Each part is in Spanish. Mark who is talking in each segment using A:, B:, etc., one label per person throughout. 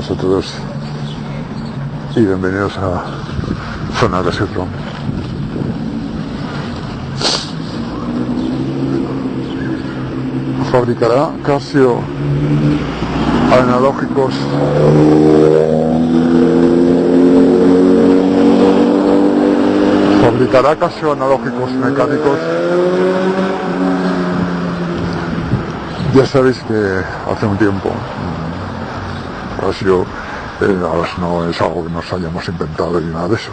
A: buenas a todos y bienvenidos a Zona Casio-Tron. Fabricará Casio analógicos mecánicos. Ya sabéis que hace un tiempo Casio no es algo que nos hayamos inventado ni nada de eso,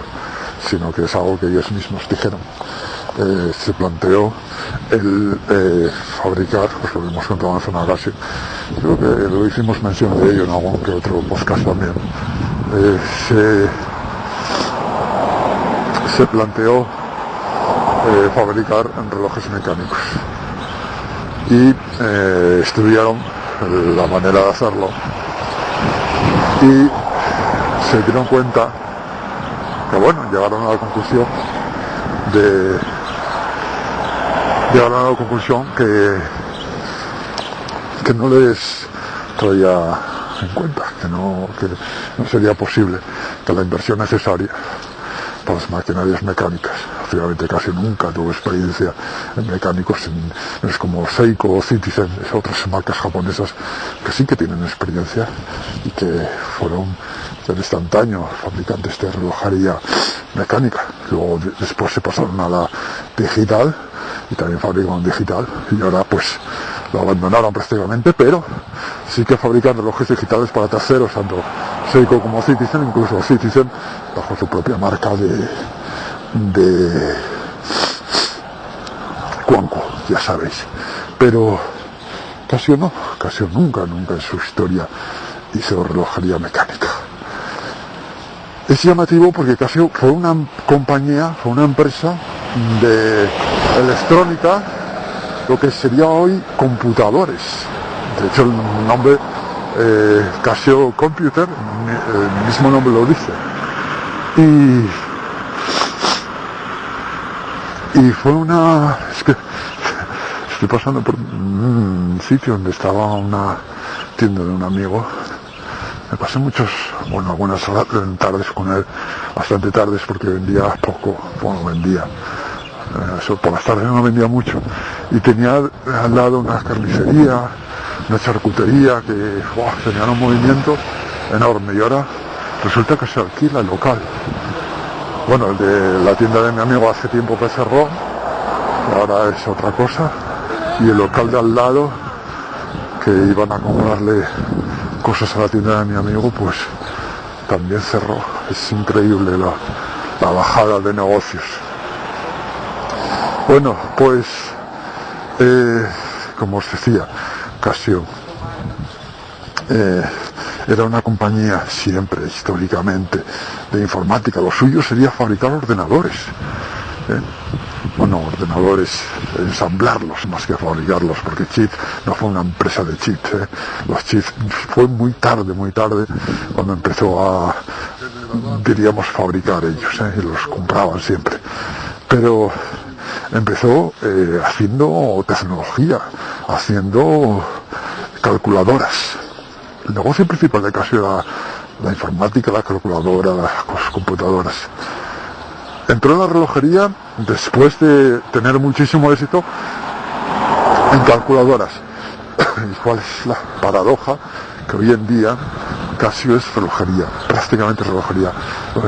A: sino que es algo que ellos mismos dijeron. Se planteó el fabricar, pues lo hemos contado en Zona Casio, creo que lo hicimos mención de ello en algún que otro podcast también. Se planteó fabricar relojes mecánicos y estudiaron la manera de hacerlo y se dieron cuenta que, bueno, llegaron a la conclusión que no les traía en cuenta, que no sería posible, que la inversión necesaria para las maquinarias mecánicas. Obviamente casi nunca tuve experiencia en mecánicos, no es como Seiko o Citizen, es otras marcas japonesas que sí que tienen experiencia y que fueron del instantáneo fabricantes de relojería mecánica. Luego después se pasaron a la digital y también fabricaban digital y ahora pues lo abandonaron prácticamente, pero sí que fabrican relojes digitales para terceros, tanto Seiko como Citizen, incluso Citizen bajo su propia marca de Quanco, ya sabéis. Pero Casio no, Casio nunca en su historia hizo relojería mecánica. Es llamativo porque Casio fue una empresa de electrónica, lo que sería hoy computadores. De hecho el nombre Casio Computer, el mismo nombre lo dice. Y fue es que estoy pasando por un sitio donde estaba una tienda de un amigo. Me pasé algunas tardes con él, bastante tardes, porque vendía poco, eso por las tardes no vendía mucho, y tenía al lado una carnicería, una charcutería que tenía un movimiento enorme, y ahora resulta que se alquila el local. Bueno, el de la tienda de mi amigo hace tiempo que cerró, ahora es otra cosa, y el local de al lado, que iban a comprarle cosas a la tienda de mi amigo, pues también cerró. Es increíble la bajada de negocios. Bueno, pues como os decía, Casio era una compañía siempre, históricamente, de informática. Lo suyo sería fabricar ordenadores. Ordenadores, ensamblarlos más que fabricarlos, porque chip no fue una empresa de chips. Los chips fue muy tarde cuando empezó a, diríamos, fabricar ellos, y los compraban siempre. Pero empezó haciendo tecnología, haciendo calculadoras. El negocio principal de Casio era la informática, la calculadora, las computadoras. Entró en la relojería después de tener muchísimo éxito en calculadoras. ¿Y cuál es la paradoja? Que hoy en día Casio es relojería, prácticamente relojería.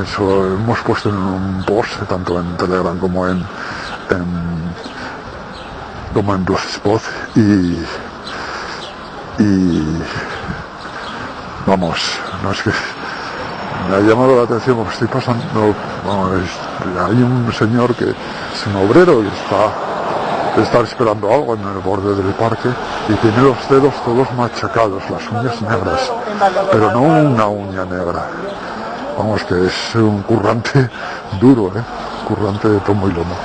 A: Eso hemos puesto en un post, tanto en Telegram como en Blogspot, y vamos, no es que me ha llamado la atención porque estoy pasando, hay un señor que es un obrero y está esperando algo en el borde del parque y tiene los dedos todos machacados, las uñas negras, pero no una uña negra, vamos, que es un currante duro, currante de tomo y lomo.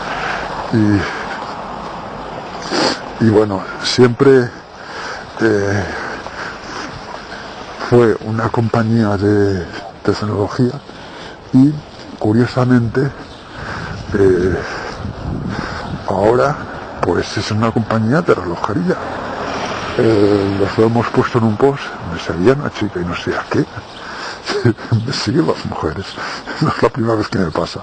A: Y bueno, siempre fue una compañía de tecnología y curiosamente ahora pues es una compañía de relojería. Los hemos puesto en un post, me seguía una chica y no sé a qué, me siguen las mujeres, no es la primera vez que me pasa.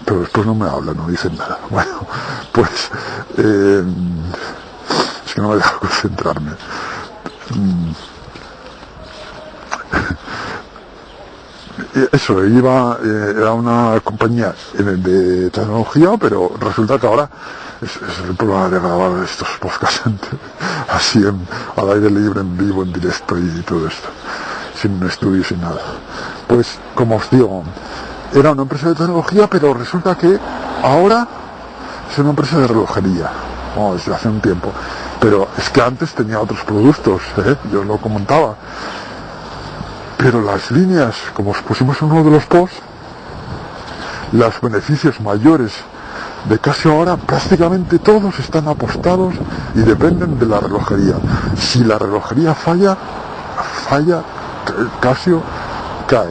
A: Pero después no me hablan, no dicen nada. Bueno, pues es que no me deja concentrarme. Eso, era una compañía de tecnología, pero resulta que ahora es el problema de grabar estos podcasts así al aire libre, en vivo, en directo y todo esto, sin un estudio, sin nada. Pues, como os digo, era una empresa de tecnología, pero resulta que ahora es una empresa de relojería, desde hace un tiempo. Pero es que antes tenía otros productos, yo os lo comentaba. Pero las líneas, como os pusimos en uno de los posts, los beneficios mayores de Casio ahora, prácticamente todos están apostados y dependen de la relojería. Si la relojería falla, Casio cae.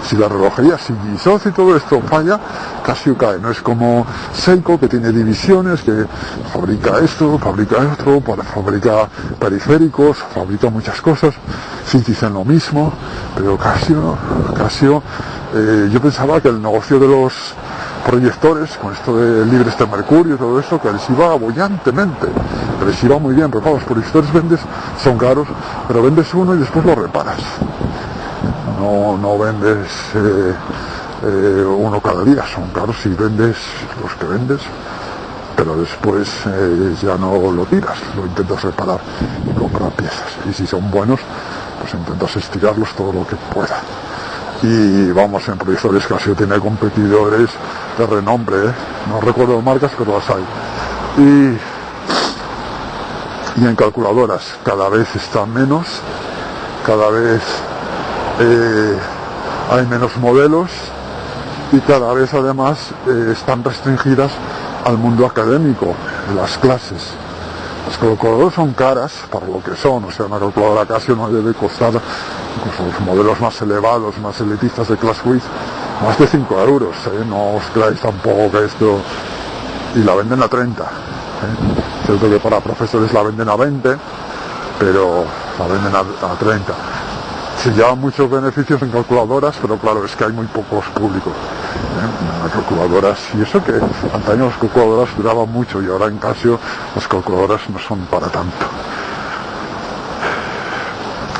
A: Si la relojería, si G-SHOCK y todo esto falla, Casio cae. No es como Seiko, que tiene divisiones, que fabrica esto, fabrica otro, fabrica periféricos, fabrica muchas cosas. Sí, dicen lo mismo, pero Casio, yo pensaba que el negocio de los proyectores, con esto de libres de mercurio y todo esto, que les iba bollantemente, que les iba muy bien, pero claro, los proyectores vendes, son caros, pero vendes uno y después lo reparas. No vendes uno cada día, son caros si vendes los que vendes, pero después ya no lo tiras, lo intentas reparar y comprar piezas. Y si son buenos, pues intentas estirarlos todo lo que pueda. Y vamos, en proyectores Casio tiene competidores de renombre, no recuerdo marcas, pero las hay. Y en calculadoras cada vez están menos, cada vez hay menos modelos y cada vez además están restringidas al mundo académico, las clases. Las calculadoras son caras para lo que son, o sea, una calculadora Casio no debe costar, incluso los modelos más elevados, más elitistas de Class Width, más de 5 euros, no os creáis tampoco que esto... y la venden a 30, cierto que para profesores la venden a 20, pero la venden a 30. Se llevan muchos beneficios en calculadoras, pero claro, es que hay muy pocos públicos. Las calculadoras, y eso que antaño las calculadoras duraban mucho y ahora en Casio las calculadoras no son para tanto.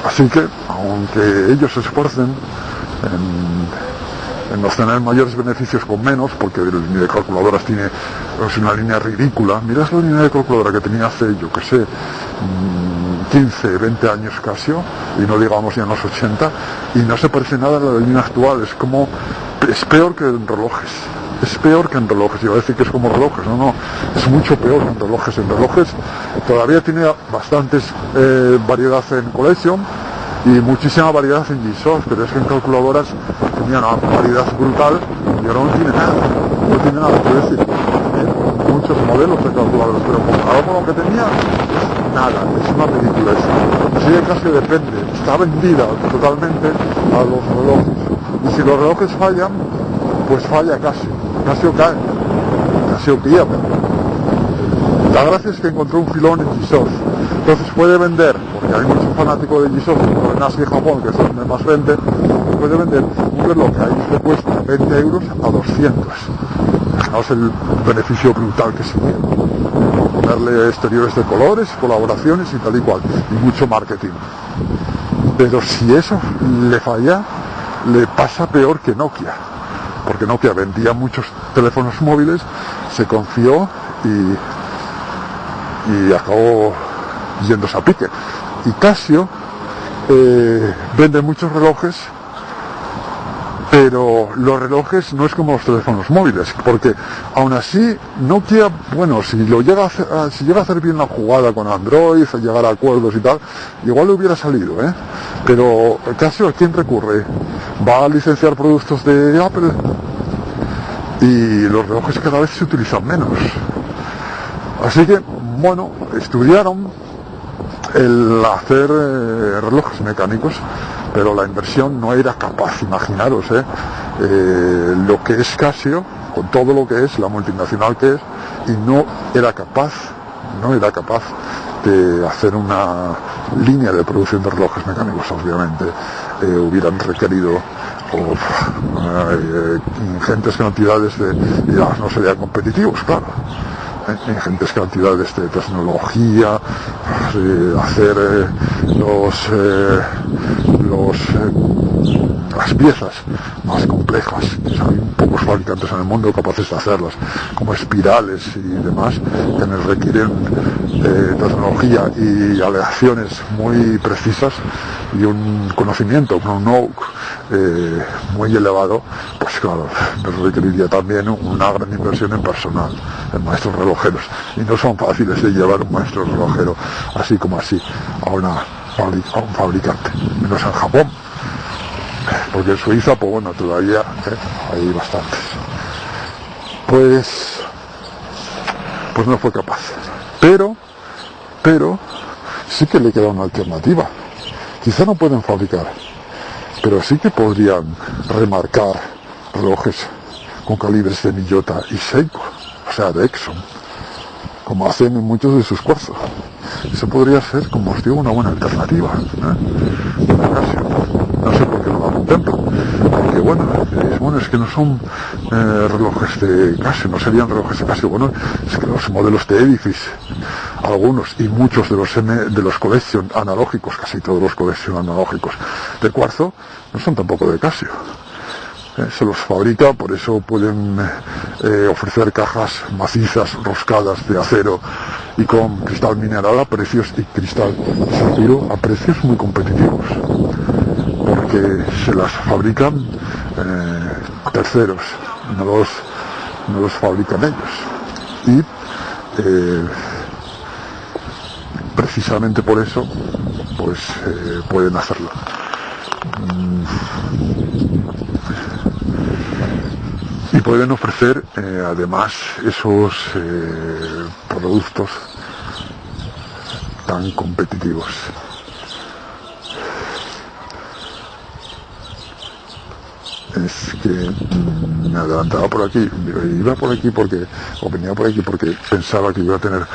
A: Así que, aunque ellos se esfuercen en obtener mayores beneficios con menos, porque la línea de calculadoras es una línea ridícula. Mirad la línea de calculadora que tenía hace, yo que sé, 15, 20 años Casio, y no digamos ya en los 80, y no se parece nada a la línea actual. Es peor que en relojes. Es peor que en relojes. Iba a decir que es como relojes, no, es mucho peor que en relojes. En relojes todavía tiene bastantes variedad en Collection y muchísima variedad en G-SHOCK, pero es que en calculadoras tenía una variedad brutal y ahora no tiene nada, quiero decir, muchos modelos de calculadoras, pero comparado con lo que tenía, nada, es una película esa. Así de Casio depende, está vendida totalmente a los relojes, y si los relojes fallan, pues falla Casio cae, Casio pierde. La gracia es que encontró un filón en G-SHOCK, entonces puede vender, porque hay muchos fanáticos de G-SHOCK, como en Asia y Japón, que es donde más vende, puede vender un reloj que ahí le cuesta 20 euros a 200. Fijaos el beneficio brutal que se tiene, por ponerle exteriores de colores, colaboraciones y tal y cual, y mucho marketing. Pero si eso le falla, le pasa peor que Nokia, porque Nokia vendía muchos teléfonos móviles, se confió y acabó yéndose a pique. Y Casio vende muchos relojes, pero los relojes no es como los teléfonos móviles, porque aún así Nokia, bueno, si llega a hacer bien la jugada con Android, a llegar a acuerdos y tal, igual le hubiera salido, pero Casio, ¿a quién recurre? Va a licenciar productos de Apple y los relojes cada vez se utilizan menos. Así que, bueno, estudiaron el hacer relojes mecánicos, pero la inversión no era capaz, imaginaros, lo que es Casio, con todo lo que es, la multinacional que es, y no era capaz de hacer una línea de producción de relojes mecánicos, obviamente hubieran requerido ingentes cantidades y ya no serían competitivos, claro, ingentes cantidades de tecnología, hacer las piezas más complejas. Hay pocos fabricantes en el mundo capaces de hacerlas, como espirales y demás, que nos requieren tecnología y aleaciones muy precisas y un conocimiento, un know-how muy elevado. Pues claro, nos requeriría también una gran inversión en personal, en maestros relojeros, y no son fáciles de llevar un maestro relojero así como así a un fabricante, menos en Japón, porque en Suiza, pues bueno, todavía hay bastantes. Pues no fue capaz, pero sí que le queda una alternativa. Quizá no pueden fabricar, pero sí que podrían remarcar relojes con calibres de Miyota y Seiko, o sea, de Exxon, como hacen en muchos de sus cuarzos. Eso podría ser, como os digo, una buena alternativa, no sé por qué no la contemplan, porque bueno, es que no son relojes de Casio, no serían relojes de Casio. Bueno, es que los modelos de Edifice, algunos y muchos de los Collection analógicos, casi todos los Collection analógicos de cuarzo, no son tampoco de Casio. Se los fabrica, por eso pueden ofrecer cajas macizas, roscadas de acero y con cristal mineral a precios, y cristal zafiro a precios muy competitivos, porque se las fabrican terceros, no los fabrican ellos, y precisamente por eso pues pueden hacerlo. Y pueden ofrecer además esos productos tan competitivos. Es que me adelantaba por aquí, venía por aquí porque pensaba que iba a tener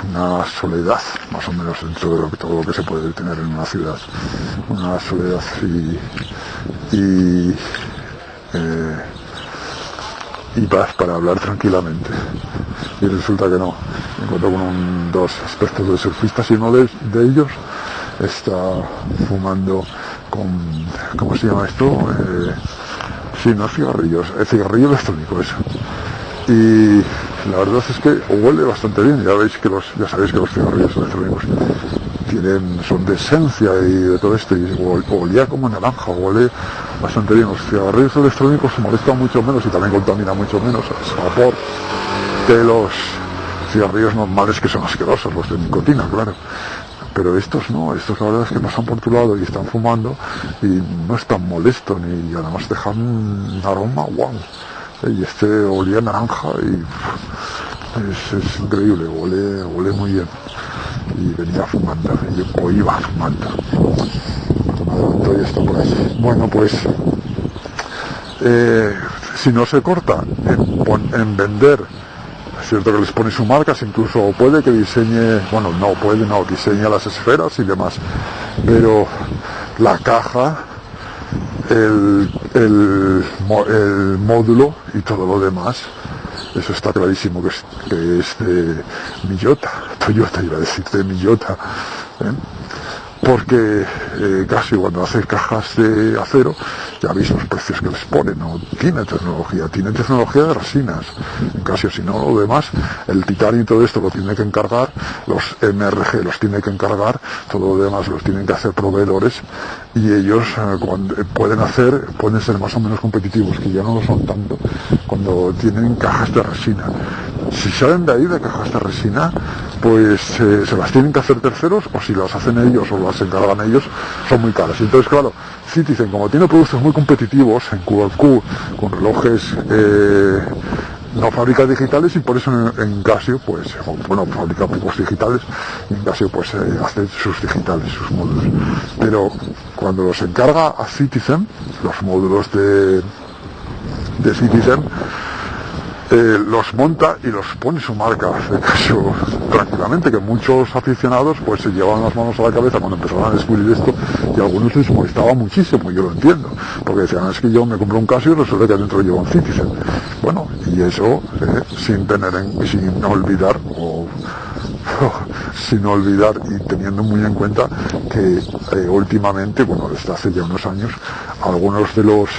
A: una soledad, más o menos, dentro de todo lo que se puede tener en una ciudad, una soledad y paz para hablar tranquilamente, y resulta que no. Me encuentro con dos expertos de surfistas y uno de ellos está fumando con, ¿cómo se llama esto? Sí, no cigarrillos, cigarrillo electrónico, eso. Y la verdad es que huele bastante bien. Ya sabéis que los cigarrillos electrónicos son de esencia y de todo esto, y olía como naranja, huele bastante bien. Los cigarrillos electrónicos se molestan mucho menos y también contaminan mucho menos el vapor que los cigarrillos normales, que son asquerosos, los de nicotina, claro. Pero estos no, estos la verdad es que pasan por tu lado y están fumando y no es tan molesto, y además dejan un aroma guau. Y este olía naranja y es increíble, huele muy bien. Y venía fumando, o iba fumando. Todavía está por ahí. Bueno, pues si no se corta en vender, es cierto que les pone su marcas, incluso puede que diseñe, diseña las esferas y demás, pero la caja, el módulo y todo lo demás, eso está clarísimo que es de Toyota iba a decir, de Miyota, porque casi cuando hace cajas de acero, ya veis los precios que les ponen, no tiene tecnología de resinas. En Casio, si no, lo demás, el titanio y todo esto lo tiene que encargar, los MRG los tiene que encargar, todo lo demás los tienen que hacer proveedores, y ellos cuando pueden ser más o menos competitivos, que ya no lo son tanto, cuando tienen cajas de resina. Si salen de ahí de cajas de resina, pues se las tienen que hacer terceros, o si las hacen ellos o las encargan ellos, son muy caras. Entonces, claro, Citizen, como tiene productos muy competitivos en QRQ, con relojes no fabrica digitales, y por eso en Casio, pues, fabrica pocos digitales, y en Casio pues hace sus digitales, sus módulos. Pero cuando los encarga a Citizen, los módulos de Citizen, los monta y los pone su marca de Casio tranquilamente, que muchos aficionados pues se llevaban las manos a la cabeza cuando empezaron a descubrir esto, y a algunos les molestaba muchísimo, yo lo entiendo, porque decían, es que yo me compro un Casio y resulta que adentro llevo un Citizen. Bueno, y eso sin olvidar sin olvidar y teniendo muy en cuenta que últimamente, bueno, desde hace ya unos años, algunos de los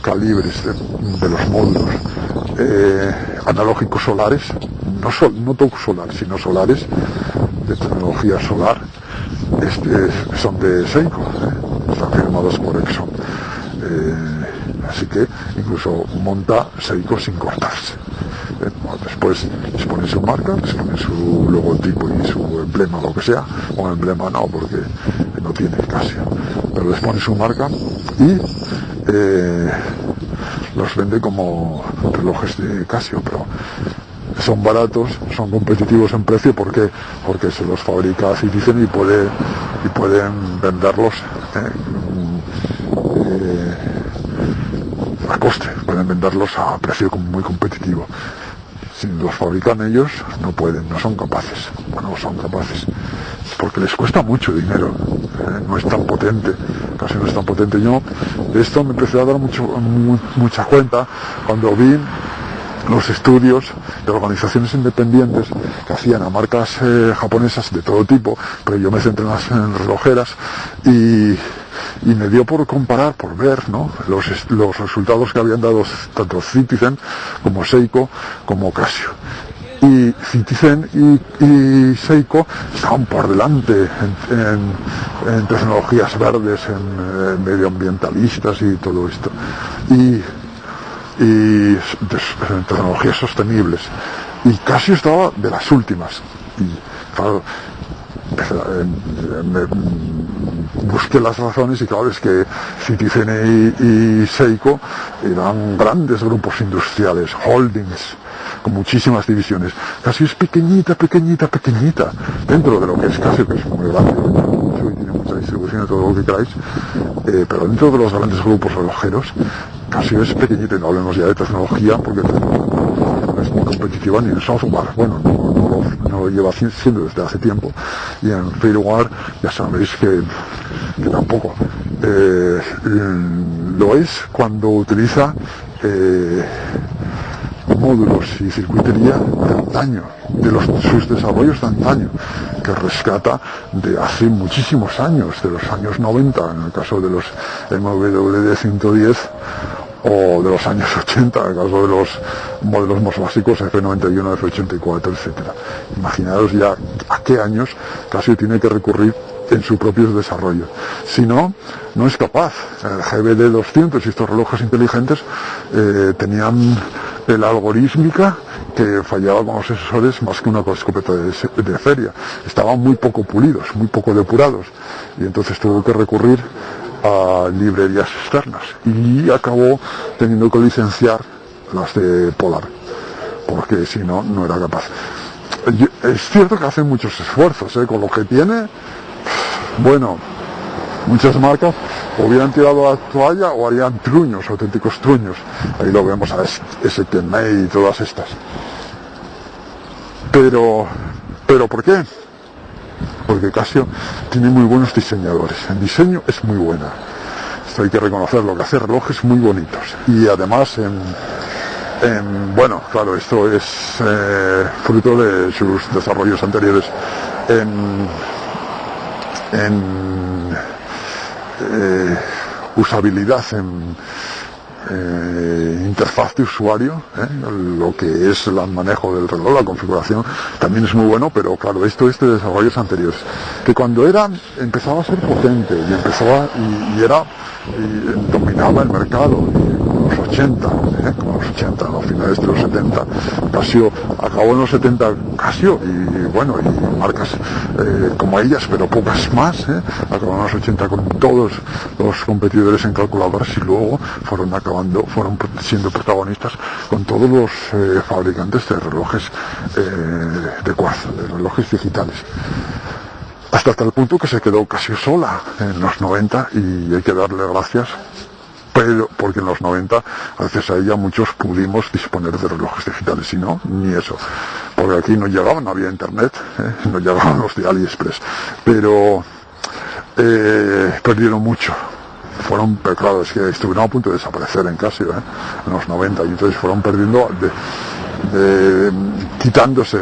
A: calibres de los módulos analógicos solares, no TOC solar, sino solares de tecnología solar, son de Seiko, están firmados por Exxon. Así que incluso monta Seiko sin cortarse. Después les ponen su marca, les ponen su logotipo y su emblema, lo que sea, o emblema no, porque no tiene Casio, pero les ponen su marca y los vende como relojes de Casio, pero son baratos, son competitivos en precio porque se los fabrica Citizen y pueden venderlos a coste, pueden venderlos a precio muy competitivo. Si los fabrican ellos, no pueden, no son capaces. Bueno, son capaces, porque les cuesta mucho dinero, no es tan potente, casi no es tan potente. Yo de esto me empecé a dar mucha cuenta cuando vi los estudios de organizaciones independientes que hacían a marcas japonesas de todo tipo, pero yo me centré en relojeras y me dio por comparar, por ver, ¿no?, los resultados que habían dado tanto Citizen como Seiko como Casio. Y Citizen y Seiko estaban por delante en tecnologías verdes, en medioambientalistas y todo esto, y en tecnologías sostenibles, y Casio estaba de las últimas. Y claro, busqué las razones, y claro, es que Citizen y Seiko eran grandes grupos industriales, holdings, con muchísimas divisiones. Casio es pequeñita dentro de lo que es Casio, que es muy grande y tiene mucha distribución y todo lo que queráis, pero dentro de los grandes grupos relojeros Casio es pequeñita, y no hablemos ya de tecnología, porque no es muy competitiva ni en software. Bueno, no lo lleva siendo desde hace tiempo, y en firmware ya sabéis que tampoco lo es cuando utiliza módulos y circuitería de antaño, sus desarrollos de antaño, que rescata de hace muchísimos años, de los años 90, en el caso de los MWD 110, o de los años 80, en el caso de los modelos más básicos, F91, F84, etc. Imaginaros ya a qué años Casio tiene que recurrir en su propio desarrollo. Si no, no es capaz. El GBD 200 y estos relojes inteligentes tenían la algorítmica que fallaba con los sensores más que una escopeta de feria. Estaban muy poco pulidos, muy poco depurados, y entonces tuvo que recurrir a librerías externas, y acabó teniendo que licenciar las de Polar, porque si no, no era capaz. Es cierto que hacen muchos esfuerzos, con lo que tiene. Bueno, muchas marcas hubieran tirado la toalla o harían truños, auténticos truños. Ahí lo vemos a STM y todas estas. Pero ¿por qué? Porque Casio tiene muy buenos diseñadores. En diseño es muy buena. Esto hay que reconocerlo, que hace relojes muy bonitos. Y además, bueno, claro, esto es fruto de sus desarrollos anteriores. Usabilidad, interfaz de usuario, lo que es el manejo del reloj, la configuración, también es muy bueno, pero claro, esto es de desarrollos anteriores, que cuando empezaba a ser potente y dominaba el mercado, con los 80, a los finales de los 70, Casio acabó en los 70, Casio y bueno, y marcas como ellas, pero pocas más, acabó en los 80 con todos los competidores en calculadoras, y luego fueron siendo protagonistas con todos los fabricantes de relojes de cuarzo, de relojes digitales, hasta tal punto que se quedó Casio sola en los 90, y hay que darle gracias pero porque en los 90, gracias a ella, muchos pudimos disponer de relojes digitales, si no, ni eso. Porque aquí no llegaban, no había internet, no llegaban los de AliExpress, pero perdieron mucho. Pero claro, es que estuvieron a punto de desaparecer en Casio, en los 90, y entonces fueron perdiendo, quitándose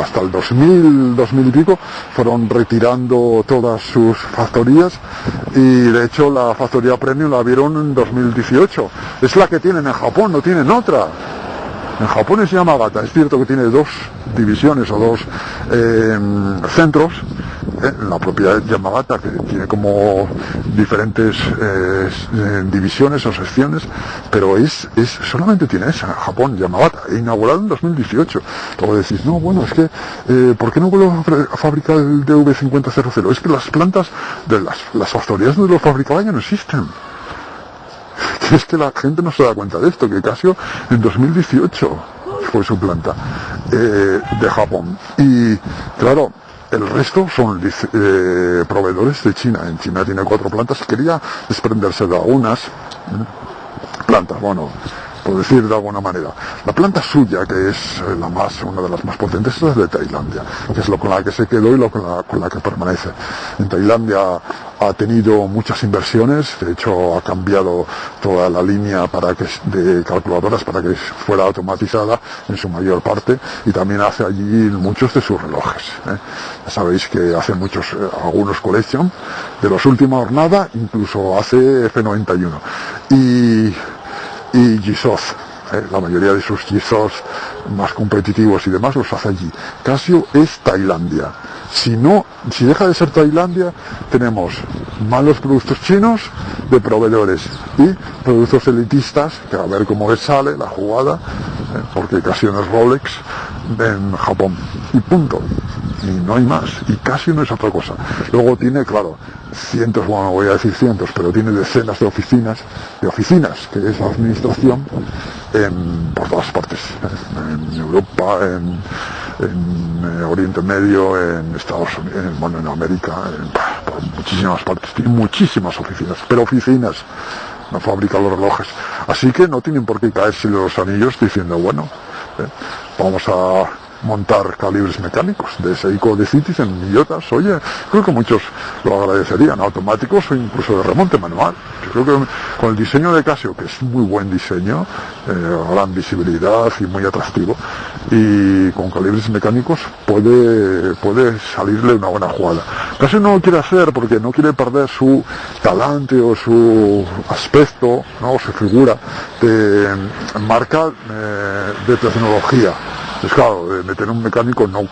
A: hasta el 2000 y pico, fueron retirando todas sus factorías, y de hecho la factoría Premium la vieron en 2018. Es la que tienen en Japón, no tienen otra. En Japón es Yamagata, es cierto que tiene dos divisiones o dos centros, la propia Yamagata, que tiene como diferentes divisiones o secciones, pero solamente tiene esa, Japón, Yamagata, inaugurado en 2018. Luego decís, no, bueno, es que, ¿por qué no vuelvo a fabricar el DV5000? Es que las plantas de las factorías donde lo fabricaba ya no existen. Es que la gente no se da cuenta de esto, que Casio en 2018 fue su planta de Japón. Y claro, el resto son proveedores de China. En China tiene 4 plantas, quería desprenderse de algunas plantas, bueno, por decir de alguna manera. La planta suya, que es una de las más potentes, es la de Tailandia, que es con la que se quedó y con la que permanece. En Tailandia ha tenido muchas inversiones, de hecho ha cambiado toda la línea de calculadoras para que fuera automatizada en su mayor parte, y también hace allí muchos de sus relojes. Ya sabéis que hace algunos collection, de los última jornada, incluso hace F91. Y G-Shock, la mayoría de sus G-Shock más competitivos y demás los hace allí. Casio es Tailandia. Si deja de ser Tailandia, tenemos malos productos chinos de proveedores y productos elitistas, que a ver cómo les sale la jugada, porque Casio no es Rolex en Japón, y punto. Y no hay más, y Casio no es otra cosa. Luego tiene, claro, cientos, bueno, voy a decir cientos, pero tiene decenas de oficinas, que es la administración por todas partes, en Europa, en Oriente Medio, en Estados Unidos, en América, por muchísimas partes. Tiene muchísimas oficinas, pero oficinas, no fabrica los relojes. Así que no tienen por qué caerse los anillos diciendo, bueno, vamos a montar calibres mecánicos de Seiko, de Citizen, idiotas. Oye, creo que muchos lo agradecerían, automáticos o incluso de remonte manual. Yo creo que con el diseño de Casio, que es muy buen diseño, gran visibilidad y muy atractivo, y con calibres mecánicos puede salirle una buena jugada. Casio no lo quiere hacer porque no quiere perder su talante o su aspecto, ¿no? O su figura de marca de tecnología. Pues claro, meter un mecánico no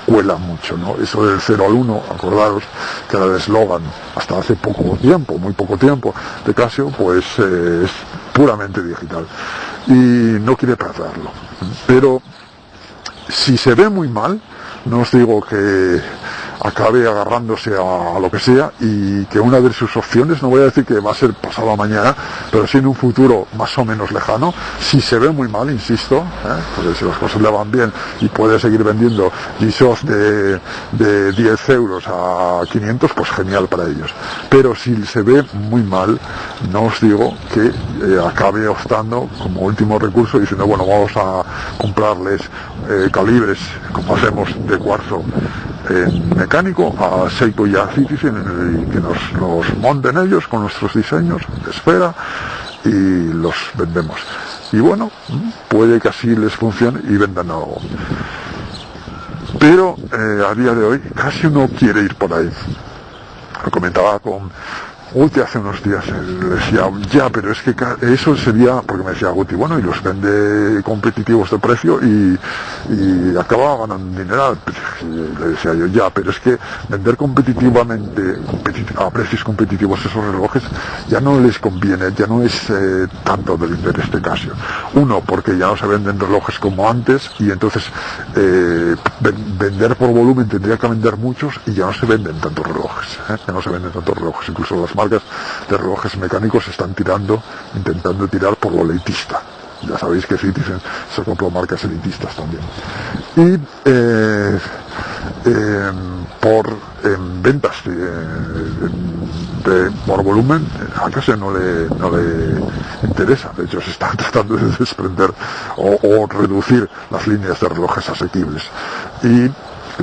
A: cuela mucho, ¿no? Eso del 0 al 1, acordaros que era el eslogan hasta hace muy poco tiempo, de Casio, pues es puramente digital. Y no quiere perderlo. Pero si se ve muy mal, no os digo que acabe agarrándose a lo que sea, y que una de sus opciones, no voy a decir que va a ser pasado mañana, pero sí en un futuro más o menos lejano, si se ve muy mal, insisto, porque si las cosas le van bien y puede seguir vendiendo G-Shock de 10 euros a 500, pues genial para ellos. Pero si se ve muy mal, no os digo que acabe optando como último recurso diciendo, bueno, vamos a comprarles calibres, como hacemos, de cuarzo en mecánico a Seiko y a Citizen, y que los monten ellos con nuestros diseños de esfera y los vendemos. Y bueno, puede que así les funcione y vendan algo. Pero a día de hoy casi no quiere ir por ahí. Lo comentaba con Guti hace unos días, le decía, ya, pero es que eso sería, porque me decía Guti, bueno, y los vende competitivos de precio y acaba ganando dinero. Le decía yo, ya, pero es que vender competitivamente, a precios competitivos esos relojes, ya no les conviene, ya no es tanto del interés de Casio. Uno, porque ya no se venden relojes como antes, y entonces vender por volumen tendría que vender muchos, y ya no se venden tantos relojes, ya no se venden tantos relojes. Incluso las marcas de relojes mecánicos están intentando tirar por lo elitista. Ya sabéis que Citizen se compró marcas elitistas también. Y por ventas por volumen a Casio no le interesa. De hecho, se están tratando de desprender o reducir las líneas de relojes asequibles, y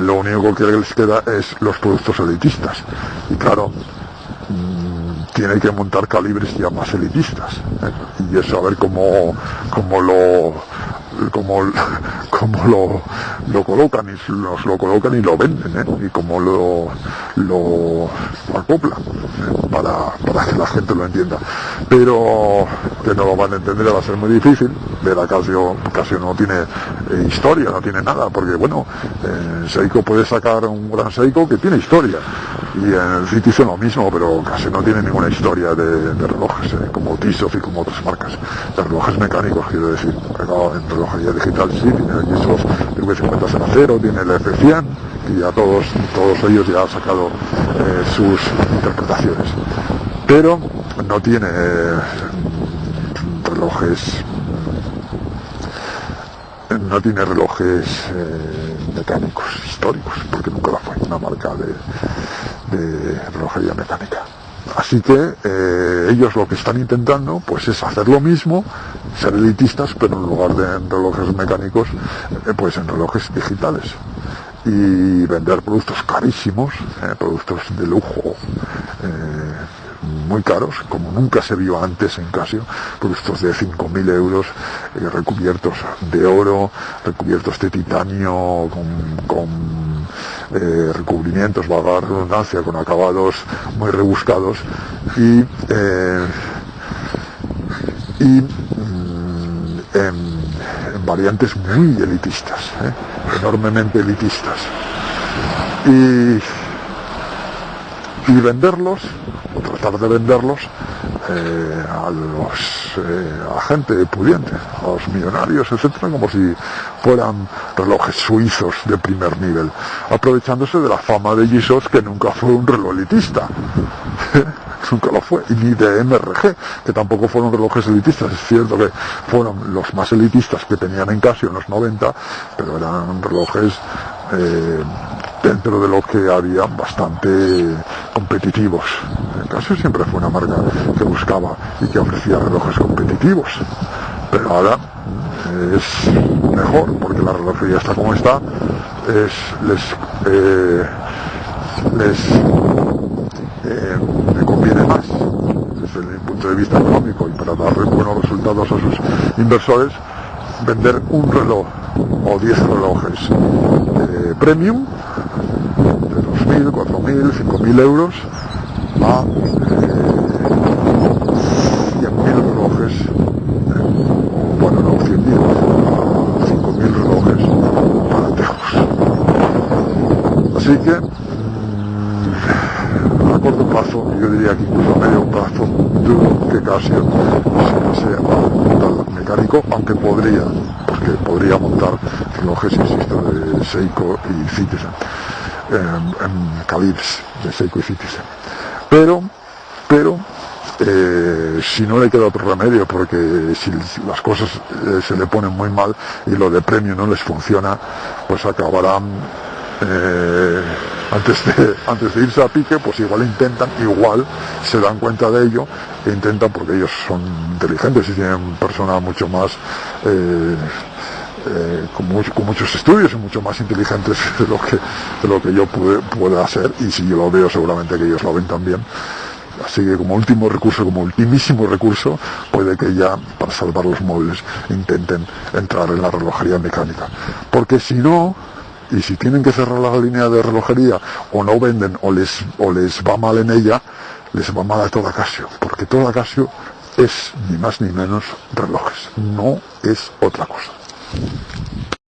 A: lo único que les queda es los productos elitistas, y claro, tiene que montar calibres ya más elitistas, y eso a ver cómo lo colocan, y nos lo colocan y lo venden, y cómo lo acoplan, para que la gente lo entienda. Pero que no lo van a entender, va a ser muy difícil. Ver a Casio no tiene historia, no tiene nada, porque bueno, Seiko puede sacar un gran Seiko que tiene historia, y en el Citizen lo mismo, pero Casio no tiene ninguna historia de relojes, como Tissot y como otras marcas de relojes mecánicos, quiero decir. Pero en relojería digital sí, tiene el Tissot V5000, tiene el F100, y ya todos ellos ya han sacado sus interpretaciones, pero no tiene relojes mecánicos históricos, porque nunca lo fue una marca de relojería mecánica. Así que ellos lo que están intentando pues es hacer lo mismo, ser elitistas, pero en lugar de en relojes mecánicos, pues en relojes digitales, y vender productos carísimos, productos de lujo, muy caros, como nunca se vio antes en Casio, productos de 5.000 euros, recubiertos de oro, recubiertos de titanio, con recubrimientos, valga la redundancia, con acabados muy rebuscados, y en variantes muy elitistas, enormemente elitistas, y venderlos, o tratar de venderlos a gente pudiente, a los millonarios, etcétera, como si fueran relojes suizos de primer nivel, aprovechándose de la fama de Tissot, que nunca fue un reloj elitista. Nunca lo fue, y ni de MRG, que tampoco fueron relojes elitistas. Es cierto que fueron los más elitistas que tenían en Casio en los 90, pero eran relojes dentro de lo que había bastante competitivos. Casio siempre fue una marca que buscaba y que ofrecía relojes competitivos, pero ahora es mejor, porque la relojería está como está, me conviene más desde el punto de vista económico, y para dar buenos resultados a sus inversores, vender un reloj o 10 relojes premium de 2.000, 4.000, 5.000 euros a 100.000 relojes, bueno, no 100.000, a 5.000 relojes baratejos. Así que a corto plazo, yo diría que incluso a medio plazo, dudo que Casio sea montar mecánico, aunque podría montar relojes, insisto, de Seiko y Citizen, en calibres de Seiko y Citizen. Pero si no le queda otro remedio, porque si las cosas se le ponen muy mal y lo de premio no les funciona, pues acabarán antes de irse a pique, pues igual se dan cuenta de ello e intentan, porque ellos son inteligentes y tienen personas mucho más con muchos estudios y mucho más inteligentes de lo que yo pueda hacer, y si yo lo veo, seguramente que ellos lo ven también. Así que como último recurso, como ultimísimo recurso, puede que ya, para salvar los muebles, intenten entrar en la relojería mecánica, porque si no, y si tienen que cerrar la línea de relojería, o no venden, o les va mal en ella, les va mal a toda Casio, porque toda Casio es ni más ni menos relojes, no es otra cosa.